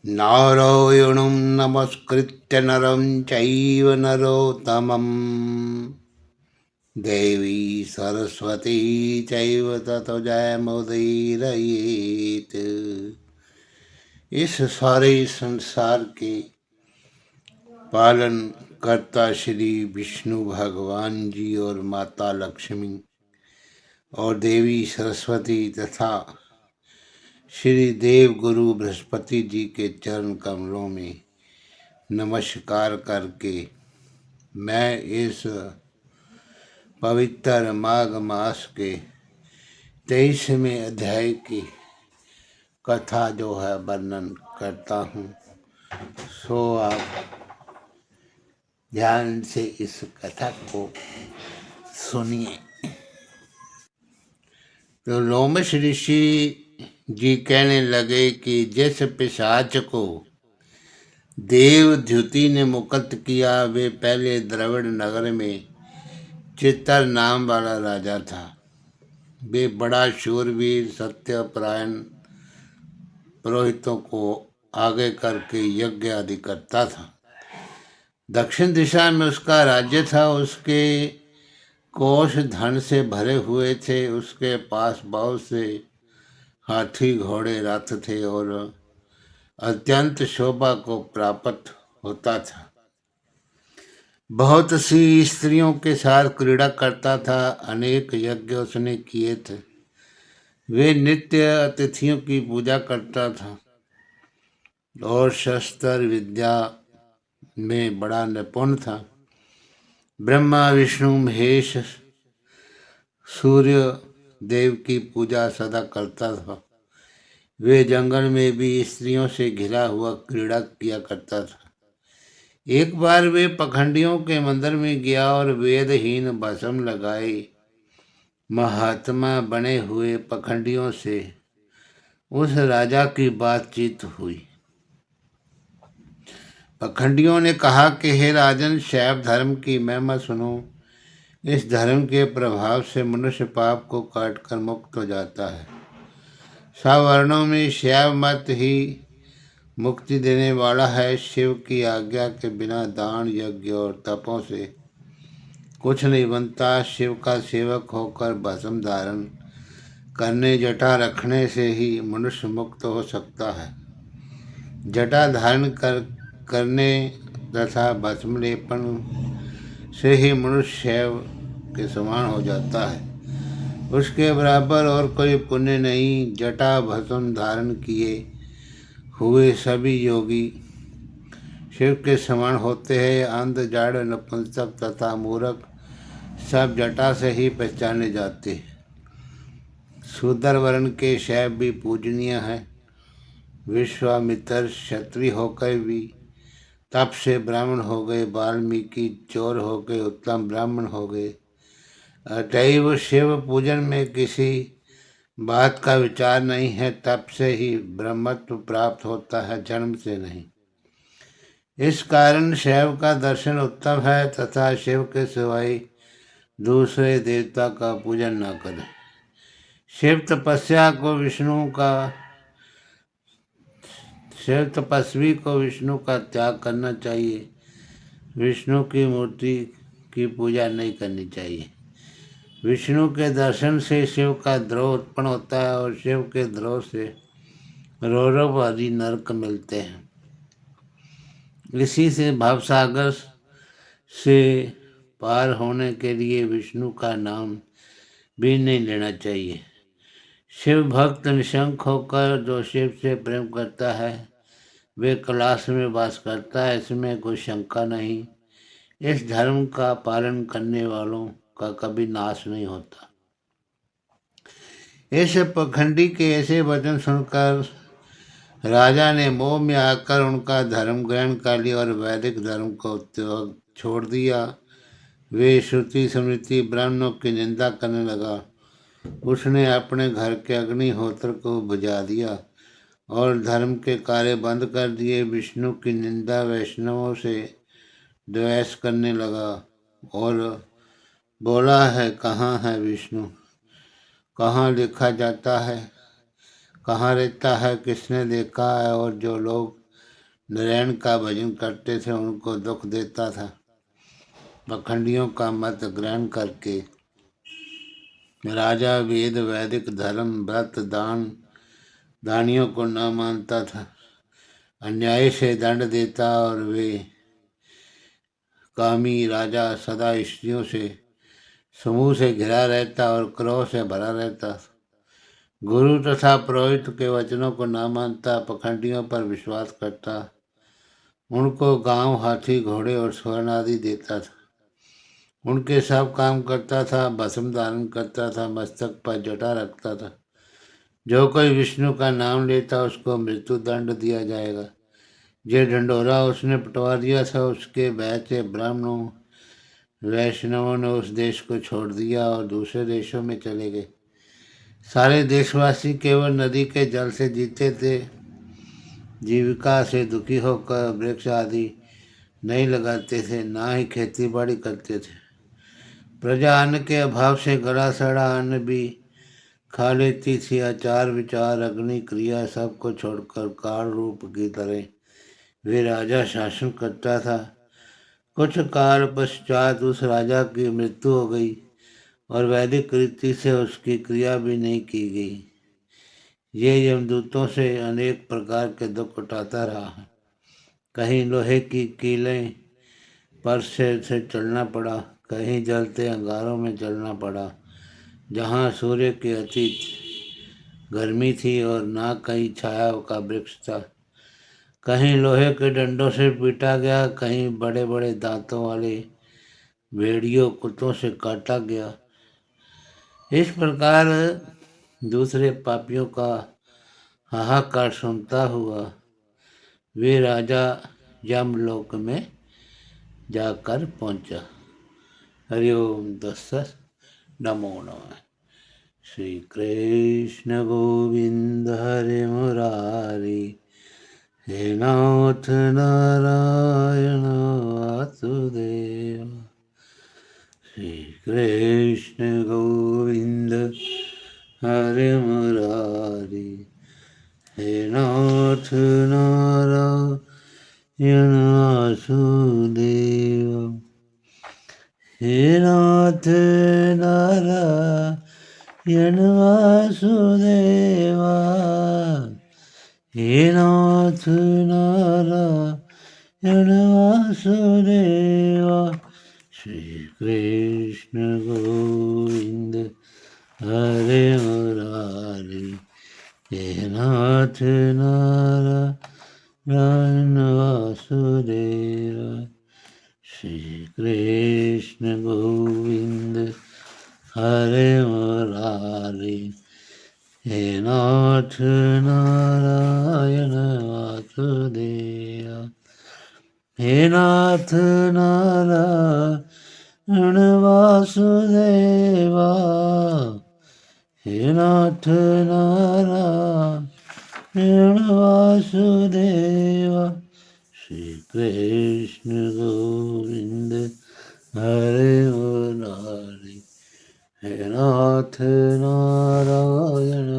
नारायणं नमस्कृत्य नरं चैव नरोत्तमं देवी सरस्वती चैव ततो जयमुदीरयेत्। इस सारे संसार के पालन कर्ता श्री विष्णु भगवान जी और माता लक्ष्मी और देवी सरस्वती तथा श्री देव गुरु बृहस्पति जी के चरण कमलों में नमस्कार करके मैं इस पवित्र माघ मास के 23वें अध्याय की कथा जो है वर्णन करता हूँ। सो आप ध्यान से इस कथा को सुनिए। तो लोमश ऋषि जी कहने लगे कि जिस पिशाच को देवद्युति ने मुक्त किया वे पहले द्रविड़ नगर में चित्तर नाम वाला राजा था। वे बड़ा शूरवीर सत्यपरायण पुरोहितों को आगे करके यज्ञ आदि करता था। दक्षिण दिशा में उसका राज्य था। उसके कोष धन से भरे हुए थे। उसके पास बहुत से हाथी घोड़े रथ थे और अत्यंत शोभा को प्राप्त होता था। बहुत सी स्त्रियों के साथ क्रीड़ा करता था। अनेक यज्ञ उसने किए थे। वे नित्य अतिथियों की पूजा करता था और शस्त्र विद्या में बड़ा निपुण था। ब्रह्मा विष्णु महेश सूर्य देव की पूजा सदा करता था। वे जंगल में भी स्त्रियों से घिरा हुआ क्रीड़ा किया करता था। एक बार वे पखंडियों के मंदिर में गया और वेदहीन भस्म लगाए महात्मा बने हुए पखंडियों से उस राजा की बातचीत हुई। पखंडियों ने कहा कि हे राजन, शैव धर्म की महिमा सुनो। इस धर्म के प्रभाव से मनुष्य पाप को काटकर मुक्त हो जाता है। सवर्णों में शैव मत ही मुक्ति देने वाला है। शिव की आज्ञा के बिना दान यज्ञ और तपों से कुछ नहीं बनता। शिव का सेवक होकर भस्म धारण करने जटा रखने से ही मनुष्य मुक्त हो सकता है। जटा धारण करने तथा भस्म लेपन से ही मनुष्य शैव के समान हो जाता है। उसके बराबर और कोई पुण्य नहीं। जटा भस्म धारण किए हुए सभी योगी शिव के समान होते हैं। अंध जड़ नपुंसक तथा मूर्ख सब जटा से ही पहचाने जाते हैं। शूद्र वर्ण के शैव भी पूजनीय है। विश्वामित्र क्षत्रिय होकर भी तप से ब्राह्मण हो गए। वाल्मीकि चोर हो गए, उत्तम ब्राह्मण हो गए। अतएव शिव पूजन में किसी बात का विचार नहीं है। तप से ही ब्रह्मत्व प्राप्त होता है, जन्म से नहीं। इस कारण शैव का दर्शन उत्तम है तथा शिव के सिवाय दूसरे देवता का पूजन न करें। शिव तपस्वी को विष्णु का त्याग करना चाहिए। विष्णु की मूर्ति की पूजा नहीं करनी चाहिए। विष्णु के दर्शन से शिव का द्रोह उत्पन्न होता है और शिव के द्रोह से रौरव आदि नरक मिलते हैं। इसी से भवसागर से पार होने के लिए विष्णु का नाम भी नहीं लेना चाहिए। शिव भक्त निशंक होकर जो शिव से प्रेम करता है वे कैलाश में वास करता है, इसमें कोई शंका नहीं। इस धर्म का पालन करने वालों का कभी नाश नहीं होता। इस पखंडी के ऐसे वचन सुनकर राजा ने मोह में आकर उनका धर्म ग्रहण कर लिया और वैदिक धर्म को त्याग छोड़ दिया। वे श्रुति स्मृति ब्राह्मणों की निंदा करने लगा। उसने अपने घर के अग्निहोत्र को बुझा दिया और धर्म के कार्य बंद कर दिए। विष्णु की निंदा वैष्णवों से द्वेष करने लगा और बोला है, कहाँ है विष्णु, कहाँ देखा जाता है, कहाँ रहता है, किसने देखा है। और जो लोग नारायण का भजन करते थे उनको दुख देता था। पखंडियों का मत ग्रहण करके राजा वेद वैदिक धर्म व्रत दान दानियों को न मानता था। अन्याय से दंड देता और वे कामी राजा सदा स्त्रियों से समूह से घिरा रहता और क्रोध से भरा रहता। गुरु तथा पुरोहित के वचनों को न मानता, पखंडियों पर विश्वास करता, उनको गांव हाथी घोड़े और स्वर्ण आदि देता था, उनके सब काम करता था, भस्म धारण करता था, मस्तक पर जटा रखता था। जो कोई विष्णु का नाम लेता उसको मृत्यु दंड दिया जाएगा। जो ढंढोरा उसने पटवा दिया था उसके भय से ब्राह्मणों वैष्णवों ने उस देश को छोड़ दिया और दूसरे देशों में चले गए। सारे देशवासी केवल नदी के जल से जीते थे। जीविका से दुखी होकर वृक्ष आदि नहीं लगाते थे, ना ही खेती बाड़ी करते थे। प्रजा अन्न के अभाव से गला सड़ा अन्न भी खा लेती थी। आचार विचार अग्नि क्रिया सबको छोड़कर काल रूप की तरह वे राजा शासन करता था। कुछ काल पश्चात उस राजा की मृत्यु हो गई और वैदिक रीति से उसकी क्रिया भी नहीं की गई। ये यमदूतों से अनेक प्रकार के दुख उठाता रहा। कहीं लोहे की कीलें पर से चलना पड़ा, कहीं जलते अंगारों में चलना पड़ा जहाँ सूर्य की अति गर्मी थी और ना कहीं छाया का वृक्ष था। कहीं लोहे के डंडों से पीटा गया, कहीं बड़े बड़े दांतों वाले भेड़ियों कुत्तों से काटा गया। इस प्रकार दूसरे पापियों का हाहाकार सुनता हुआ वे राजा यमलोक में जाकर पहुंचा। हरिओम दस्स नमो नमः। श्री कृष्ण गोविंद हरे मुरारी, हे नाथ नारायण वासुदेव। श्री कृष्ण गोविंद हरे मुरारी, हे नाथ नारायण वासुदेव। हे नाथ नारायण वासुदेवा, हे नाथ नारायण वासुदेवा। श्री कृष्ण गोविंद हरे मुरारी, हे नाथ नारायण वासुदेवा। श्री कृष्ण गोविंद हरे मुरारी, हे नाथ नारायण वासुदेवा। हे नाथ नारायण वासुदेवा, हे नाथ नारायण वासुदेवा। श्री कृष्ण गोविंद हरे मुरारी, हे नाथ नारायण